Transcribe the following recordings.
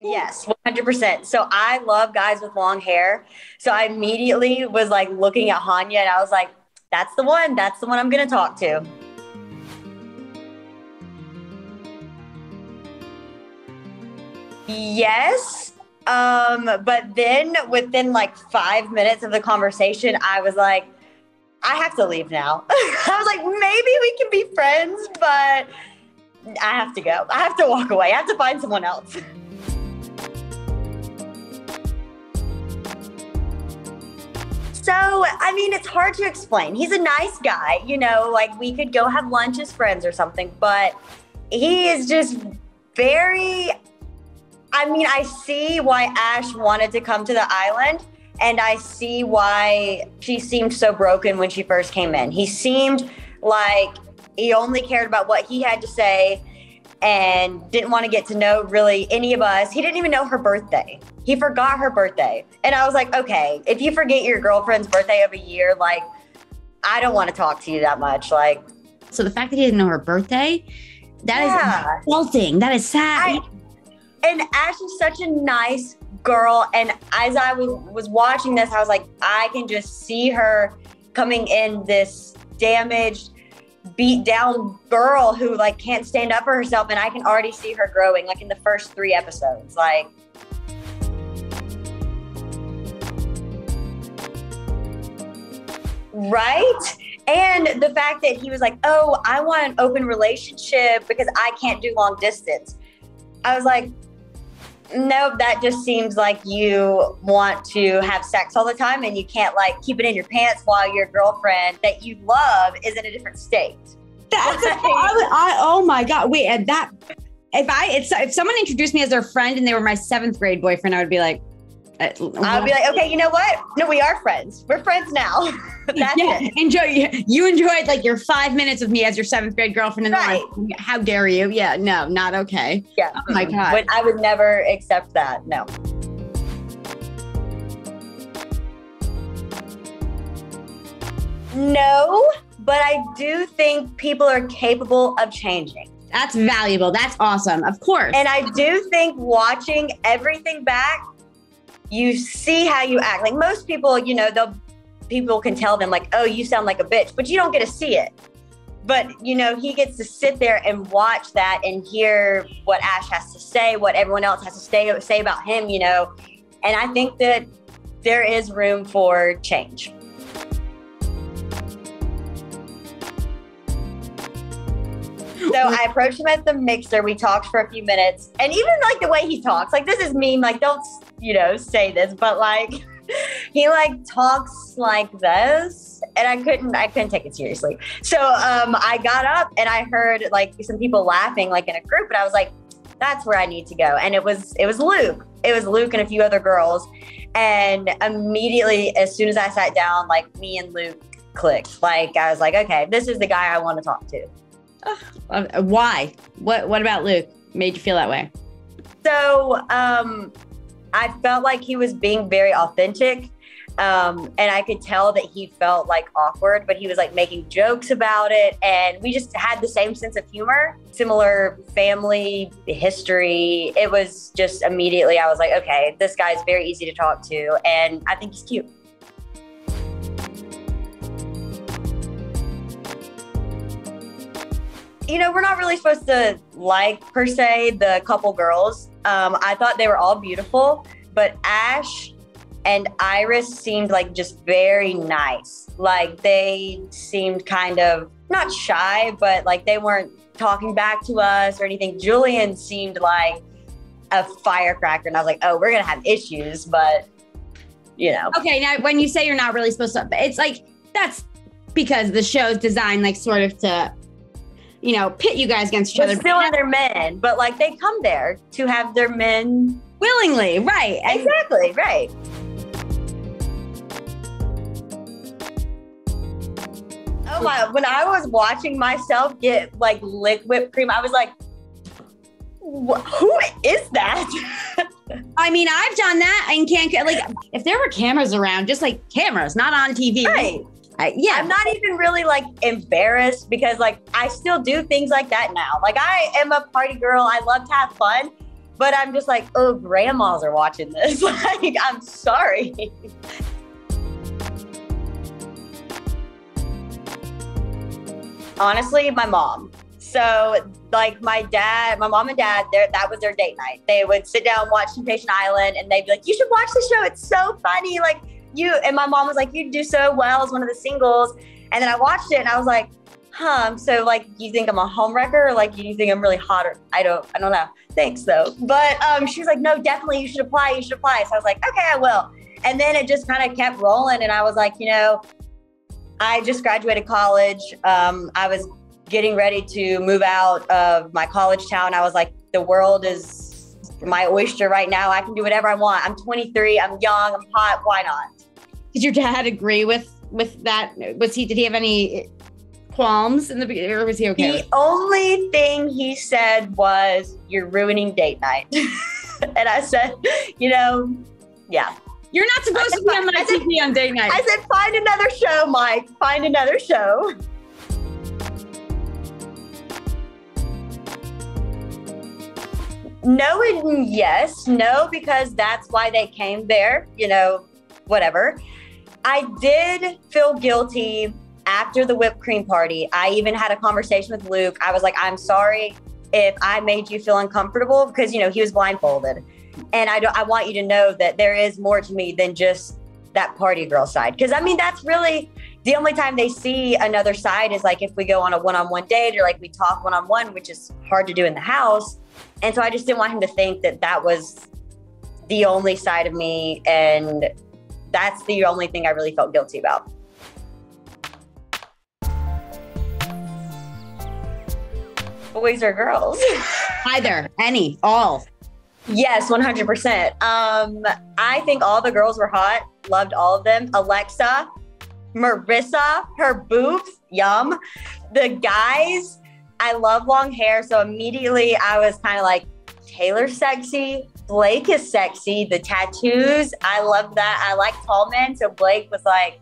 Yes, 100%. So I love guys with long hair. So I immediately was like looking at Hania and I was like, that's the one. That's the one I'm going to talk to. Yes. But then within like 5 minutes of the conversation, I was like, I have to leave now. I was like, maybe we can be friends, but I have to go. I have to walk away. I have to find someone else. So, I mean, it's hard to explain. He's a nice guy, you know, like we could go have lunch as friends or something, but he is just very, I mean, I see why Ash wanted to come to the island, and I see why she seemed so broken when she first came in. He seemed like he only cared about what he had to say and didn't want to get to know really any of us. He didn't even know her birthday. He forgot her birthday. And I was like, okay, if you forget your girlfriend's birthday of a year, like, I don't want to talk to you that much. Like, so the fact that he didn't know her birthday, that is insulting. That is sad. And Ash is such a nice girl. And as I was watching this, I was like, I can just see her coming in this damaged, beat down girl who like can't stand up for herself. And I can already see her growing like in the first 3 episodes. Like, right? And the fact that he was like, oh, I want an open relationship because I can't do long distance. I was like, no, that just seems like you want to have sex all the time and you can't like keep it in your pants while your girlfriend that you love is in a different state. That's oh my God. Wait, and that, if someone introduced me as their friend and they were my 7th grade boyfriend, I would be like, I'd be like, okay, you know what? No, we are friends. We're friends now. That's it. You enjoyed like your 5 minutes of me as your 7th grade girlfriend. And right. Like, how dare you? Yeah, no, not okay. Yeah. Oh my God. I would never accept that. No. No, but I do think people are capable of changing. That's valuable. That's awesome. Of course. And I do think watching everything back, you see how you act. Like most people, you know, people can tell them like, oh, you sound like a bitch, but you don't get to see it. But, you know, he gets to sit there and watch that and hear what Ash has to say, what everyone else has to say about him, you know. And I think that there is room for change. So I approached him at the mixer. We talked for a few minutes. And even like the way he talks, like this is mean, like don't, you know, say this, but like he like talks like this and I couldn't take it seriously. So I got up and I heard like some people laughing like in a group and I was like, that's where I need to go. And it was Luke. It was Luke and a few other girls. And immediately as soon as I sat down, like me and Luke clicked. Like I was like, okay, this is the guy I want to talk to. Why? What about Luke made you feel that way? So I felt like he was being very authentic. And I could tell that he felt like awkward, but he was like making jokes about it. And we just had the same sense of humor, similar family history. It was just immediately, I was like, okay, this guy's very easy to talk to. And I think he's cute. You know, we're not really supposed to like, per se, the couple girls. I thought they were all beautiful, but Ash and Iris seemed like just very nice. Like they seemed kind of not shy, but like they weren't talking back to us or anything. Julian seemed like a firecracker. And I was like, oh, we're going to have issues, but you know. Okay. Now when you say you're not really supposed to, it's like, that's because the show's designed like sort of to, you know, pit you guys against each other. Still are their men, but like they come there to have their men willingly, right? Exactly, right. Oh my! When I was watching myself get like lick whipped cream, I was like, "Who is that?" I mean, I've done that and can't like if there were cameras around, just like cameras, not on TV, right? Yeah, I'm not even really like embarrassed because like I still do things like that now. Like I am a party girl. I love to have fun, But I'm just like, oh, grandmas are watching this. Like, I'm sorry. Honestly, my mom. So like my mom and dad, that was their date night. They would sit down, watch Temptation Island, and they'd be like, you should watch the show. It's so funny. Like and my mom was like, you do so well as one of the singles. And then I watched it and I was like, so like, you think I'm a homewrecker, or like, you think I'm really hot? Or I don't know. Thanks though. But she was like, no, definitely you should apply. So I was like, okay, I will. And then it just kind of kept rolling. And I was like, I just graduated college. I was getting ready to move out of my college town. I was like, the world is my oyster right now. I can do whatever I want. I'm 23. I'm young. I'm hot. Why not? Did your dad agree with that? Did he have any qualms in the beginning, or was he okay? The only thing he said was, you're ruining date night. And I said, yeah. You're not supposed to be on my TV on date night. I said, find another show, Mike. Find another show. No and yes. No, because that's why they came there, whatever. I did feel guilty after the whipped cream party. I even had a conversation with Luke. I was like, I'm sorry if I made you feel uncomfortable, because, he was blindfolded. And I want you to know that there is more to me than just that party girl side. Because, that's really the only time they see another side is like if we go on a one-on-one date, or like we talk one-on-one, which is hard to do in the house. And so I just didn't want him to think that that was the only side of me. And that's the only thing I really felt guilty about. Boys or girls? Either, any, all. Yes, 100%. I think all the girls were hot. Loved all of them. Alexa, Marissa, her boobs, yum. The guys, I love long hair. So immediately I was kind of like, Taylor's sexy. Blake is sexy. The tattoos, I love that. I like tall men. So Blake was like,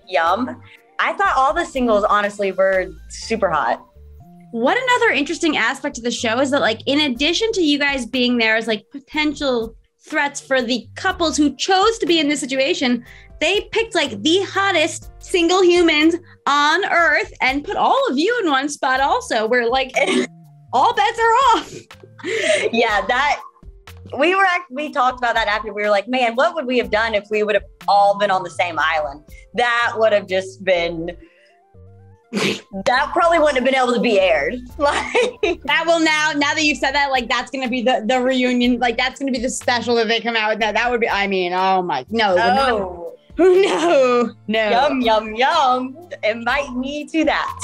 yum. I thought all the singles, honestly, were super hot. What another interesting aspect of the show is that, like, in addition to you guys being there as like potential threats for the couples who chose to be in this situation, they picked like the hottest single humans on earth and put all of you in one spot also, where like all bets are off. Yeah, we talked about that after. We were like, man, what would we have done if we would have all been on the same island? That would have just been... that probably wouldn't have been able to be aired. Like that will now that you've said that, like that's gonna be the reunion, like that's gonna be the special that they come out with. That would be, oh my, no. Yum. Invite me to that.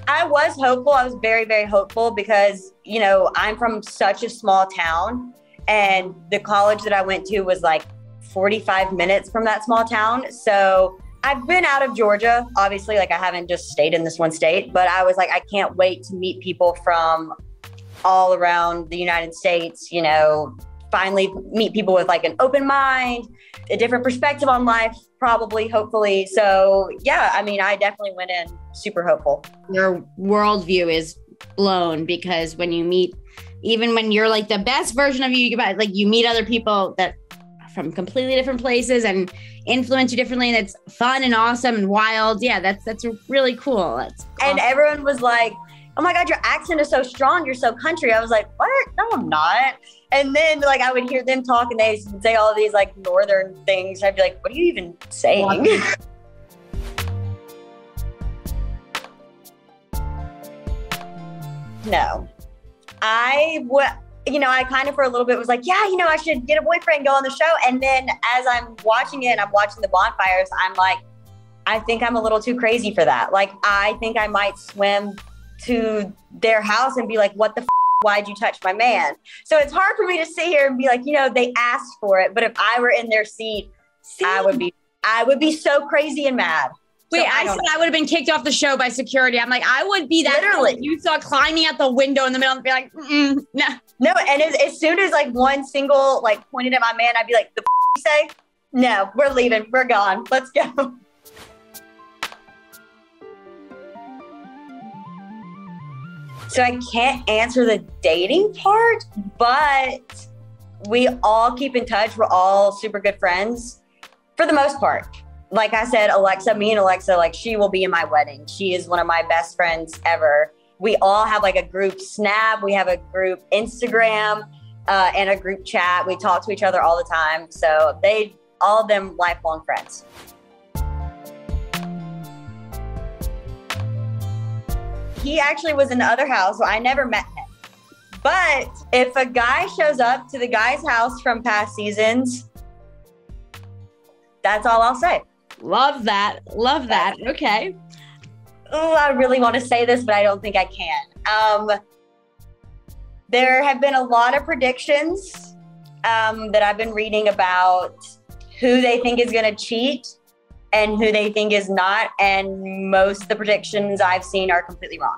I was hopeful. I was very, very hopeful because, I'm from such a small town, and the college that I went to was like 45 minutes from that small town. So I've been out of Georgia, obviously, like I haven't just stayed in this one state, but I was like, I can't wait to meet people from all around the United States, finally meet people with like an open mind, a different perspective on life, probably, hopefully. So yeah, I definitely went in super hopeful. Your worldview is blown because when you meet, even when you're like the best version of you, like you meet other people that from completely different places and influence you differently, and it's fun and awesome and wild. Yeah, that's really cool. That's awesome. And everyone was like, oh my God, your accent is so strong, you're so country. I was like, what? No, I'm not. And then like I would hear them talk and they would say all of these like northern things. I'd be like, what are you even saying? No. I kind of for a little bit was like, yeah, I should get a boyfriend, go on the show. And then as I'm watching it and I'm watching the bonfires, I'm like, I think I'm a little too crazy for that. Like, I think I might swim to their house and be like, what the why'd you touch my man? So it's hard for me to sit here and be like, they asked for it. But if I were in their seat, I would be so crazy and mad. Wait, so I said I would have been kicked off the show by security. I'm like, I would be that. Literally. You saw climbing out the window in the middle and be like, no. No, and as soon as like one single like pointed at my man, I'd be like, the you say? No, we're leaving. We're gone. Let's go. So I can't answer the dating part, but we all keep in touch. We're all super good friends for the most part. Like I said, me and Alexa, like she will be in my wedding. She is one of my best friends ever. We all have like a group Snap. We have a group Instagram and a group chat. We talk to each other all the time. So all of them lifelong friends. He actually was in the other house, so I never met him. But if a guy shows up to the guy's house from past seasons, that's all I'll say. Love that. Love that. Okay. Oh, I really want to say this, but I don't think I can. There have been a lot of predictions that I've been reading about who they think is going to cheat and who they think is not. And most of the predictions I've seen are completely wrong.